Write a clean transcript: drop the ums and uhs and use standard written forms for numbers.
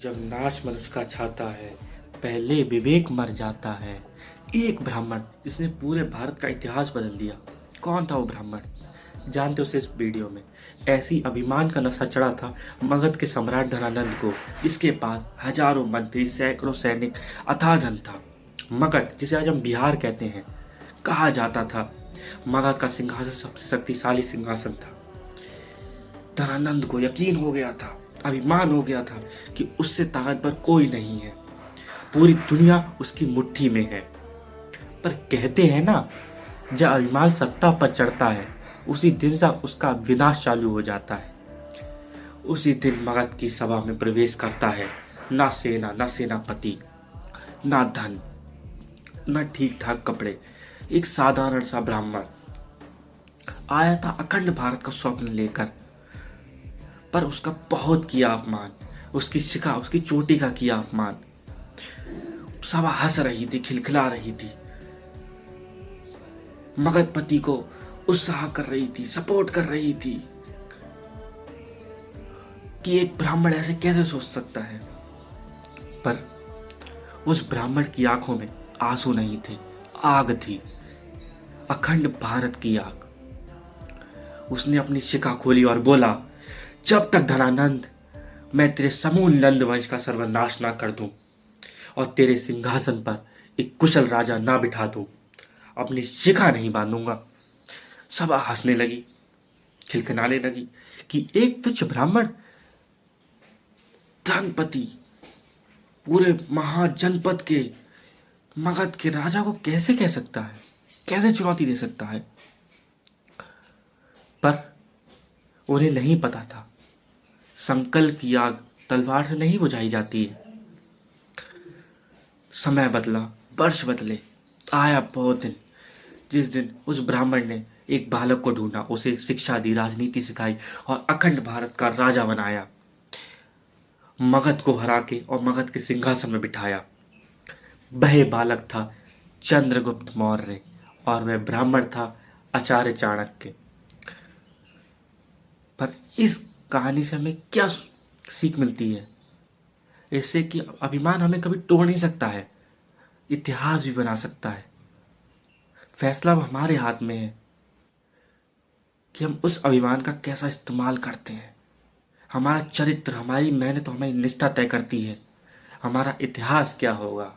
जब नाश मनुष्य का छाता है, पहले विवेक मर जाता है। एक ब्राह्मण जिसने पूरे भारत का इतिहास बदल दिया। कौन था वो ब्राह्मण? जानते हो उसे इस वीडियो में। ऐसी अभिमान का नशा चढ़ा था मगध के सम्राट धनानंद को, जिसके पास हजारों मंत्री, सैकड़ों सैनिक, अथाह धन था। मगध, जिसे आज हम बिहार कहते हैं, कहा जाता था मगध का सिंहासन सबसे शक्तिशाली सिंहासन था। धनानंद को यकीन हो गया था, अभिमान हो गया था कि उससे ताकतवर कोई नहीं है, पूरी दुनिया उसकी मुट्ठी में है। पर कहते हैं ना, जब अभिमान सत्ता पर चढ़ता है उसी दिन से उसका विनाश चालू हो जाता है। उसी दिन मगध की सभा में प्रवेश करता है ना सेना, ना सेनापति, ना धन, ना ठीक ठाक कपड़े। एक साधारण सा ब्राह्मण आया था अखंड भारत का स्वप्न लेकर, पर उसका बहुत किया अपमान, उसकी शिखा, उसकी चोटी का किया अपमान। सभा हंस रही थी, खिलखिला रही थी, मगधपति को उत्साह कर रही थी, सपोर्ट कर रही थी कि एक ब्राह्मण ऐसे कैसे सोच सकता है। पर उस ब्राह्मण की आंखों में आंसू नहीं थे, आग थी, अखंड भारत की आग। उसने अपनी शिखा खोली और बोला, जब तक धनानंद मैं तेरे समूह नंद वंश का सर्वनाश ना कर दूं और तेरे सिंहासन पर एक कुशल राजा ना बिठा दूं, अपनी शिखा नहीं बांधूंगा। सब हंसने लगी, खिलखिलाने लगी कि एक तुच्छ ब्राह्मण धनपति, पूरे महाजनपद के, मगध के राजा को कैसे कह सकता है, कैसे चुनौती दे सकता है। पर उन्हें नहीं पता था, संकल्प की आग तलवार से नहीं बुझाई जाती है। समय बदला, वर्ष बदले, आया बहुत दिन, जिस दिन उस ब्राह्मण ने एक बालक को ढूंढा, उसे शिक्षा दी, राजनीति सिखाई और अखंड भारत का राजा बनाया, मगध को हरा के और मगध के सिंहासन में बिठाया। वह बालक था चंद्रगुप्त मौर्य और वह ब्राह्मण था आचार्य चाणक्य। पर इस कहानी से हमें क्या सीख मिलती है? इससे कि अभिमान हमें कभी तोड़ नहीं सकता है, इतिहास भी बना सकता है। फैसला अब हमारे हाथ में है कि हम उस अभिमान का कैसा इस्तेमाल करते हैं। हमारा चरित्र, हमारी मेहनत, हमारी निष्ठा तय करती है हमारा इतिहास क्या होगा।